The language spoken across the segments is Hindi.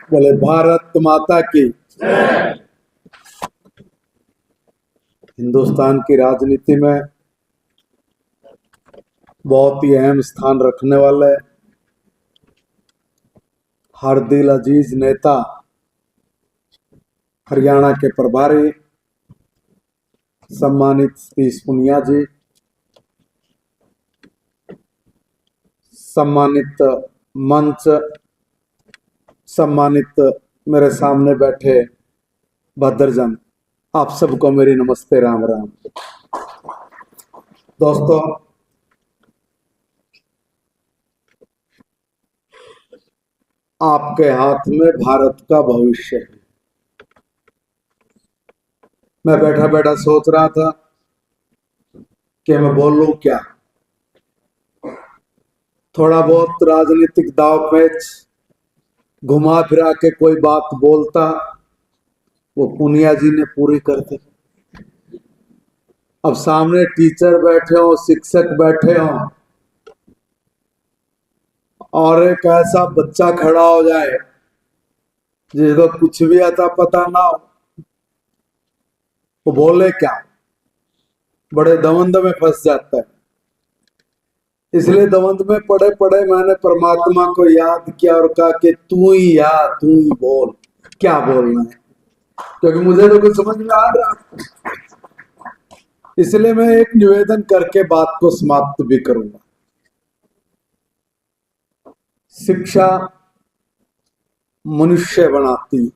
बोले भारत माता की। हिंदुस्तान की राजनीति में बहुत ही अहम स्थान रखने वाले हर दिल अजीज नेता हरियाणा के प्रभारी सम्मानित सतीश पुनिया जी, सम्मानित मंच, सम्मानित मेरे सामने बैठे भद्रजन, आप सबको मेरी नमस्ते, राम राम। दोस्तों, आपके हाथ में भारत का भविष्य है। मैं बैठा बैठा सोच रहा था कि मैं बोलूं क्या। थोड़ा बहुत राजनीतिक दाव पेच घुमा फिरा के कोई बात बोलता, वो पुनिया जी ने पूरी कर दी। अब सामने टीचर बैठे हो, शिक्षक बैठे हो, और एक ऐसा बच्चा खड़ा हो जाए जिसको कुछ भी आता पता ना हो, वो बोले क्या, बड़े दवंद में फंस जाता है। इसलिए दवंद में पड़े पड़े मैंने परमात्मा को याद किया और कहा कि तू ही बोल, क्या बोलना है, क्योंकि मुझे तो कुछ समझ में आ रहा। इसलिए मैं एक निवेदन करके बात को समाप्त भी करूंगा। शिक्षा मनुष्य बनाती,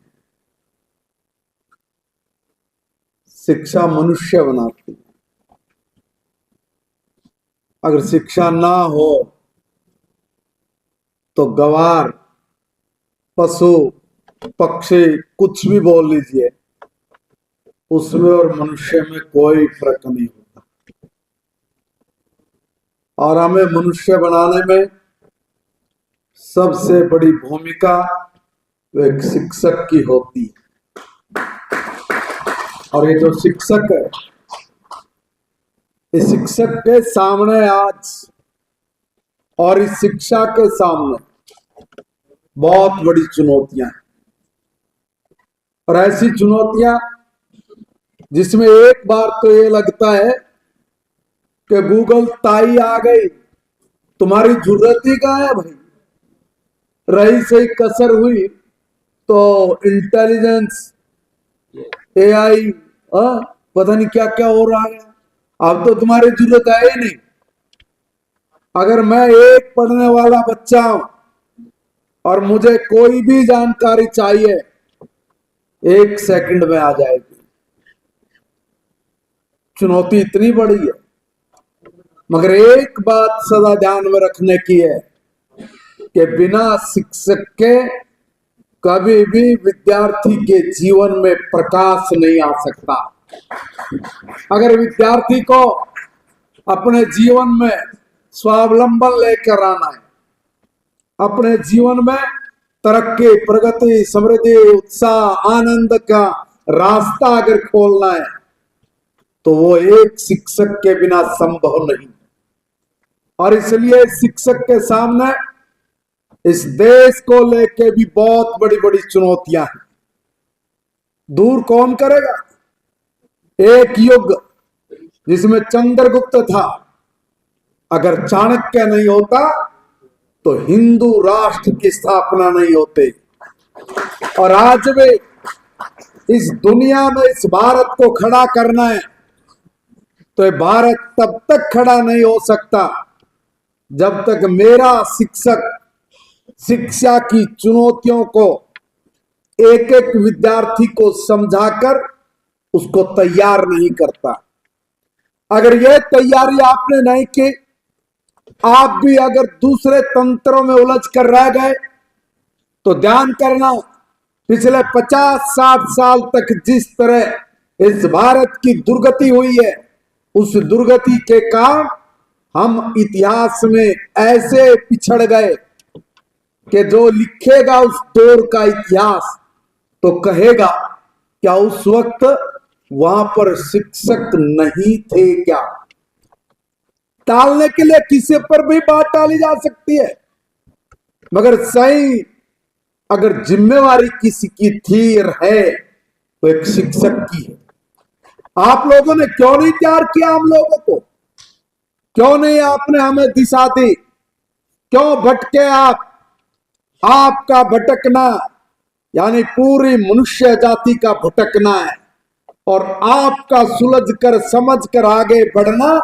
शिक्षा मनुष्य बनाती। अगर शिक्षा ना हो तो गवार, पशु, पक्षी, कुछ भी बोल लीजिए, उसमें और मनुष्य में कोई फर्क नहीं होता। और हमें मनुष्य बनाने में सबसे बड़ी भूमिका एक शिक्षक की होती है। और ये जो शिक्षक है, इस शिक्षक के सामने आज और इस शिक्षा के सामने बहुत बड़ी चुनौतियां हैं। और ऐसी चुनौतियां जिसमें एक बार तो ये लगता है कि गूगल ताई आ गई, तुम्हारी जरूरत ही क्या है भाई। रही सही कसर हुई तो इंटेलिजेंस, एआई, पता नहीं क्या क्या हो रहा है। अब तो तुम्हारी जरूरत है ही नहीं। अगर मैं एक पढ़ने वाला बच्चा हूं और मुझे कोई भी जानकारी चाहिए, 1 सेकंड में आ जाएगी। चुनौती इतनी बड़ी है, मगर एक बात सदा ध्यान में रखने की है कि बिना शिक्षक के कभी भी विद्यार्थी के जीवन में प्रकाश नहीं आ सकता। अगर विद्यार्थी को अपने जीवन में स्वावलंबन लेकर आना है, अपने जीवन में तरक्की, प्रगति, समृद्धि, उत्साह, आनंद का रास्ता अगर खोलना है, तो वो एक शिक्षक के बिना संभव नहीं। और इसलिए शिक्षक के सामने इस देश को लेके भी बहुत बड़ी बड़ी चुनौतियां हैं। दूर कौन करेगा? एक युग जिसमें चंद्रगुप्त था, अगर चाणक्य नहीं होता तो हिंदू राष्ट्र की स्थापना नहीं होती। और आज भी इस दुनिया में इस भारत को खड़ा करना है, तो ये भारत तब तक खड़ा नहीं हो सकता जब तक मेरा शिक्षक शिक्षा की चुनौतियों को एक एक विद्यार्थी को समझाकर उसको तैयार नहीं करता। अगर यह तैयारी आपने नहीं की, आप भी अगर दूसरे तंत्रों में उलझ कर रह गए, तो ध्यान करना, पिछले 50-60 साल तक जिस तरह इस भारत की दुर्गति हुई है, उस दुर्गति के कारण हम इतिहास में ऐसे पिछड़ गए कि जो लिखेगा उस दौर का इतिहास तो कहेगा क्या उस वक्त वहां पर शिक्षक नहीं थे क्या। टालने के लिए किसी पर भी बात टाली जा सकती है, मगर सही अगर जिम्मेवारी किसी की थी और है तो एक शिक्षक की है। आप लोगों ने क्यों नहीं तैयार किया हम लोगों को? क्यों नहीं आपने हमें दिशा दी? क्यों भटके आप? आपका भटकना यानी पूरी मनुष्य जाति का भटकना है, और आपका सुलझ कर समझ कर आगे बढ़ना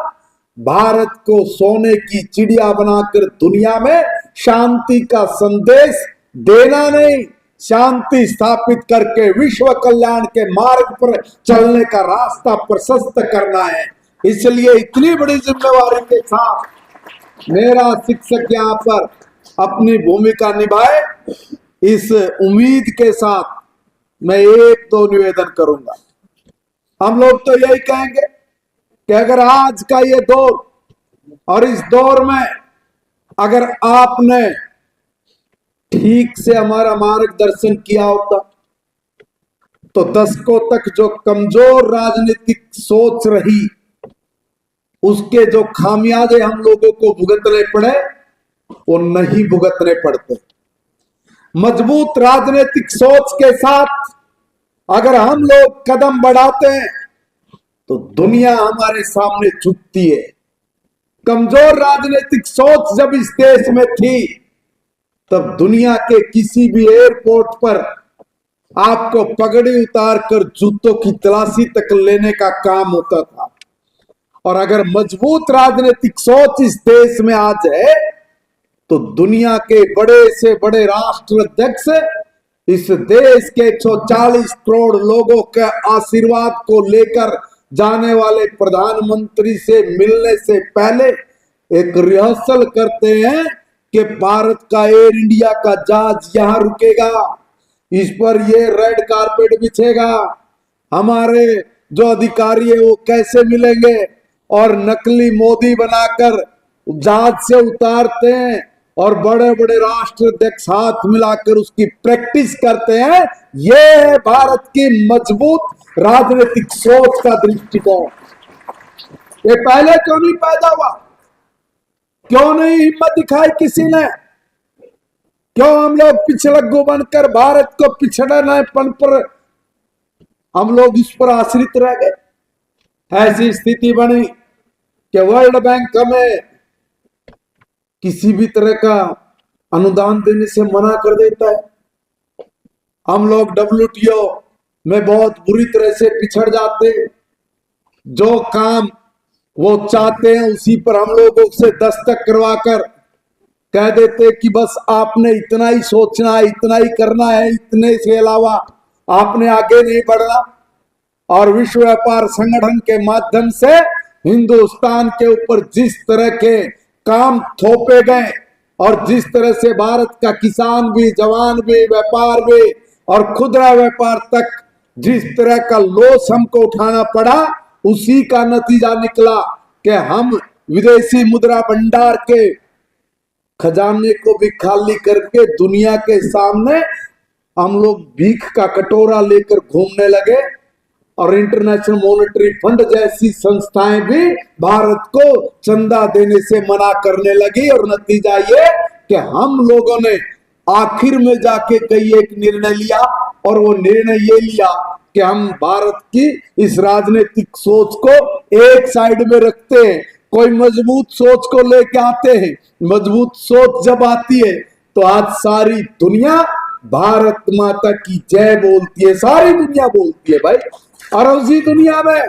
भारत को सोने की चिड़िया बनाकर दुनिया में शांति का संदेश देना नहीं, शांति स्थापित करके विश्व कल्याण के मार्ग पर चलने का रास्ता प्रशस्त करना है। इसलिए इतनी बड़ी जिम्मेवारी के साथ मेरा शिक्षक यहाँ पर अपनी भूमिका निभाए, इस उम्मीद के साथ मैं एक दो निवेदन करूंगा। हम लोग तो यही कहेंगे कि अगर आज का ये दौर और इस दौर में अगर आपने ठीक से हमारा मार्गदर्शन किया होता तो दशकों तक जो कमजोर राजनीतिक सोच रही उसके जो खामियाजे हम लोगों को भुगतने पड़े वो नहीं भुगतने पड़ते। मजबूत राजनीतिक सोच के साथ अगर हम लोग कदम बढ़ाते हैं तो दुनिया हमारे सामने झुकती है। कमजोर राजनीतिक सोच जब इस देश में थी तब दुनिया के किसी भी एयरपोर्ट पर आपको पगड़ी उतार कर जूतों की तलाशी तक लेने का काम होता था। और अगर मजबूत राजनीतिक सोच इस देश में आ जाए तो दुनिया के बड़े से बड़े राष्ट्राध्यक्ष इस देश के 140 करोड़ लोगों के आशीर्वाद को लेकर जाने वाले प्रधानमंत्री से मिलने से पहले एक रिहर्सल करते हैं कि भारत का एयर इंडिया का जहाज यहां रुकेगा, इस पर ये रेड कारपेट बिछेगा, हमारे जो अधिकारी है वो कैसे मिलेंगे, और नकली मोदी बनाकर जहाज से उतारते हैं और बड़े बड़े राष्ट्राध्यक्ष हाथ मिलाकर उसकी प्रैक्टिस करते हैं। ये है भारत की मजबूत राजनीतिक सोच का दृष्टिकोण। ये पहले क्यों नहीं पैदा हुआ? क्यों नहीं हिम्मत दिखाई किसी ने? क्यों हम लोग पिछड़ग्गू बनकर भारत को पिछड़नेपन पर हम लोग उस पर आश्रित रह गए? ऐसी स्थिति बनी कि वर्ल्ड बैंक हमें किसी भी तरह का अनुदान देने से मना कर देता है। हम लोग WTO में बहुत बुरी तरह से पिछड़ जाते हैं। जो काम वो चाहते हैं उसी पर हम लोगों से दस्तक करवाकर कह देते कि बस आपने इतना ही सोचना है, इतना ही करना है, इतने से अलावा आपने आगे नहीं बढ़ना। और विश्व व्यापार संगठन के माध्यम से हिंदुस्तान के ऊपर जिस तरह के काम थोपे गए और जिस तरह से भारत का किसान भी, जवान भी, व्यापार भी और खुदरा व्यापार तक जिस तरह का लॉस हमको उठाना पड़ा, उसी का नतीजा निकला कि हम विदेशी मुद्रा भंडार के खजाने को भी खाली करके दुनिया के सामने हम लोग भीख का कटोरा लेकर घूमने लगे। और इंटरनेशनल मॉनेटरी फंड जैसी संस्थाएं भी भारत को चंदा देने से मना करने लगी। और नतीजा ये कि हम लोगों ने आखिर में जाके कई एक निर्णय लिया, और वो निर्णय ये लिया कि हम भारत की इस राजनीतिक सोच को एक साइड में रखते हैं, कोई मजबूत सोच को लेके आते हैं। मजबूत सोच जब आती है तो आज सारी दुनिया भारत माता की जय बोलती है, सारी दुनिया बोलती है भाई। और उसी दुनिया में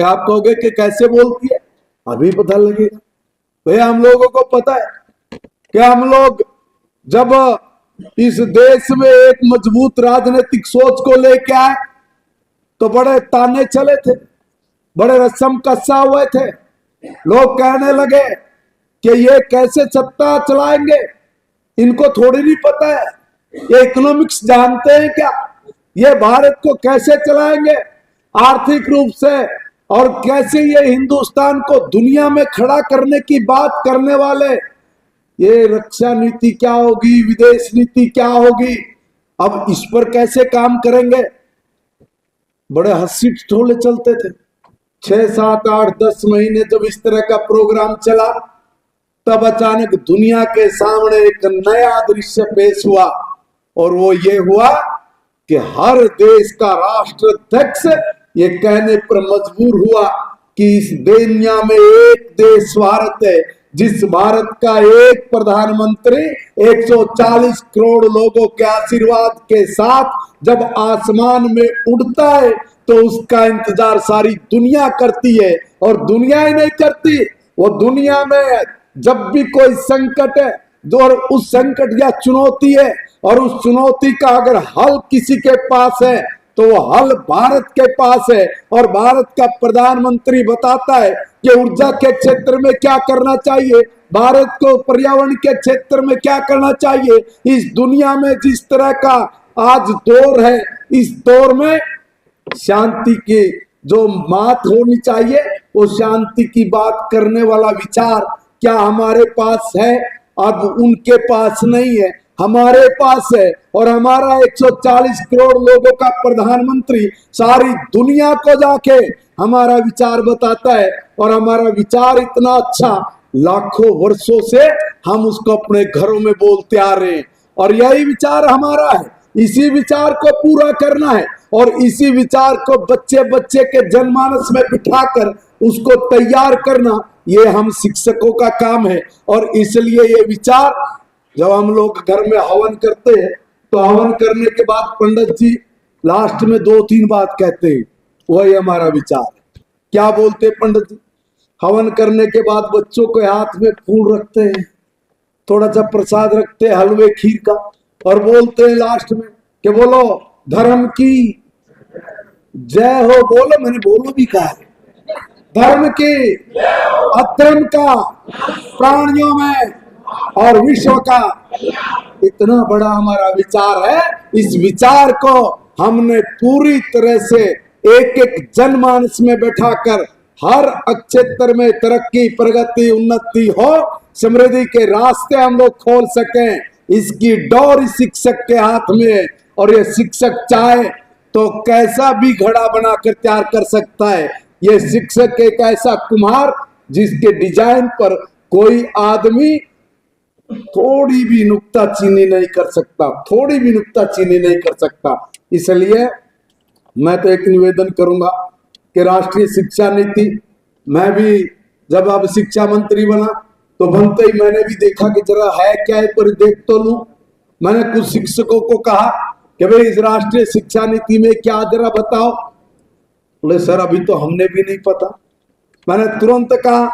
आप कहोगे कि कैसे बोलती है, अभी पता लगेगा। भाई हम लोगों को पता है कि हम लोग जब इस देश में एक मजबूत राजनीतिक सोच को लेके आए तो बड़े ताने चले थे, बड़े रस्म कस्सा हुए थे। लोग कहने लगे कि ये कैसे सत्ता चलाएंगे, इनको थोड़ी नहीं पता है, ये इकोनॉमिक्स जानते हैं क्या, ये भारत को कैसे चलाएंगे आर्थिक रूप से, और कैसे ये हिंदुस्तान को दुनिया में खड़ा करने की बात करने वाले, ये रक्षा नीति क्या होगी, विदेश नीति क्या होगी, अब इस पर कैसे काम करेंगे। बड़े हंसी ठिठोले चलते थे। 6, 7, 8, 10 महीने जब इस तरह का प्रोग्राम चला, तब अचानक दुनिया के सामने एक नया दृश्य पेश हुआ और वो ये हुआ कि हर देश का राष्ट्राध्यक्ष ये कहने पर मजबूर हुआ कि इस दुनिया में एक देश भारत है, जिस भारत का एक प्रधानमंत्री 140 करोड़ लोगों के आशीर्वाद के साथ जब आसमान में उड़ता है तो उसका इंतजार सारी दुनिया करती है। और दुनिया ही नहीं करती, वो दुनिया में जब भी कोई संकट है और उस संकट या चुनौती है और उस चुनौती का अगर हल किसी के पास है तो वो हल भारत के पास है। और भारत का प्रधानमंत्री बताता है कि ऊर्जा के क्षेत्र में क्या करना चाहिए, भारत को पर्यावरण के क्षेत्र में क्या करना चाहिए। इस दुनिया में जिस तरह का आज दौर है, इस दौर में शांति की जो बात होनी चाहिए वो शांति की बात करने वाला विचार क्या हमारे पास है? अब उनके पास नहीं है, हमारे पास है। और हमारा 140 करोड़ लोगों का प्रधानमंत्री सारी दुनिया को जाके हमारा विचार बताता है। और हमारा विचार इतना अच्छा, लाखों वर्षों से हम उसको अपने घरों में बोलते आ रहे हैं और यही विचार हमारा है। इसी विचार को पूरा करना है और इसी विचार को बच्चे बच्चे के जनमानस में बिठाकर उसको तैयार करना, ये हम शिक्षकों का काम है। और इसलिए ये विचार जब हम लोग घर में हवन करते हैं तो हवन करने के बाद पंडित जी लास्ट में 2-3 बात कहते हैं, वही हमारा विचार है। क्या बोलते हैं पंडित जी? हवन करने के बाद बच्चों के हाथ में फूल रखते हैं, थोड़ा सा प्रसाद रखते हैं हलवे खीर का, और बोलते हैं लास्ट में कि बोलो धर्म की जय हो। बोलो, मैंने बोलो भी कहा है, धर्म की, अधर्म का, प्राणियों में और विश्व का। इतना बड़ा हमारा विचार है। इस विचार को हमने पूरी तरह से एक एक जनमानस में बैठाकर हर क्षेत्र में तरक्की, प्रगति, उन्नति हो, समृद्धि के रास्ते हम लोग खोल सकें, इसकी डोर इस शिक्षक के हाथ में है। और ये शिक्षक चाहे तो कैसा भी घड़ा बनाकर तैयार कर सकता है। ये शिक्षक एक ऐसा कुम्हार जिसके डिजाइन पर कोई आदमी थोड़ी भी नुक्ताचीनी नहीं कर सकता, थोड़ी भी नुक्ताचीनी नहीं कर सकता। इसलिए मैं तो एक निवेदन करूंगा कि राष्ट्रीय शिक्षा नीति, मैं भी जब अब शिक्षा मंत्री बना तो बनते ही मैंने भी देखा कि जरा है क्या है, पर देख तो लूं। मैंने कुछ शिक्षकों को कहा कि भाई इस राष्ट्रीय शिक्षा नीति में क्या, जरा बताओ। बोले सर अभी तो हमने भी नहीं पता। मैंने तुरंत कहा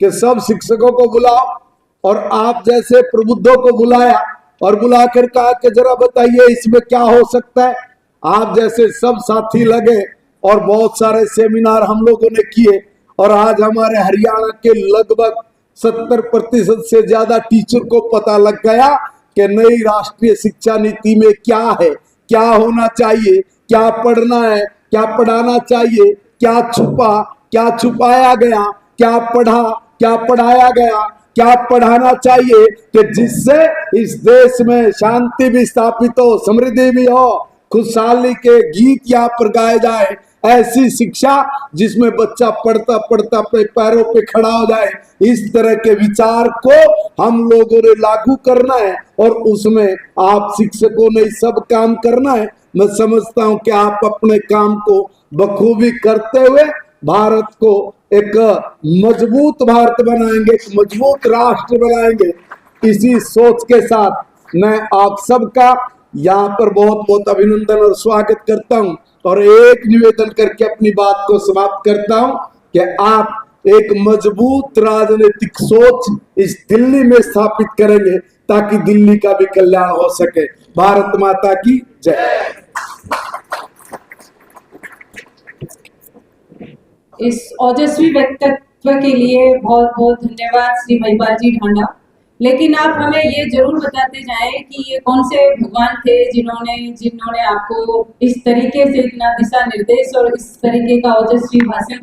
कि सब शिक्षकों को बुलाओ और आप जैसे प्रबुद्धों को बुलाया और बुलाकर कहा कि जरा बताइए इसमें क्या हो सकता है। आप जैसे सब साथी लगे और बहुत सारे सेमिनार हम लोगों ने किए और आज हमारे हरियाणा के लगभग 70% से ज्यादा टीचर को पता लग गया कि नई राष्ट्रीय शिक्षा नीति में क्या है, क्या होना चाहिए, क्या पढ़ना है, क्या पढ़ाना चाहिए, क्या छुपा, क्या छुपाया गया, क्या पढ़ा, क्या पढ़ाया गया, क्या पढ़ाना चाहिए कि जिससे इस देश में शांति भी स्थापित हो, समृद्धि भी हो, खुशहाली के गीत यहाँ पर गाए जाए। ऐसी शिक्षा जिसमें बच्चा पढ़ता पढ़ता अपने पैरों पे खड़ा हो जाए। इस तरह के विचार को हम लोगों ने लागू करना है और उसमें आप शिक्षकों ने सब काम करना है। मैं समझता हूं कि आप अपने काम को बखूबी करते हुए भारत को एक मजबूत भारत बनाएंगे, एक मजबूत राष्ट्र बनाएंगे। इसी सोच के साथ मैं आप सबका यहाँ पर बहुत बहुत अभिनंदन और स्वागत करता हूँ और एक निवेदन करके अपनी बात को समाप्त करता हूँ कि आप एक मजबूत राजनीतिक सोच इस दिल्ली में स्थापित करेंगे ताकि दिल्ली का भी कल्याण हो सके। भारत माता की जय। इस ओजस्वी वक्तव्य के लिए बहुत बहुत धन्यवाद श्री महिपाल जी ढांडा। लेकिन आप हमें ये जरूर बताते जाएं कि ये कौन से भगवान थे जिन्होंने आपको इस तरीके से इतना दिशा निर्देश और इस तरीके का ओजस्वी भाषण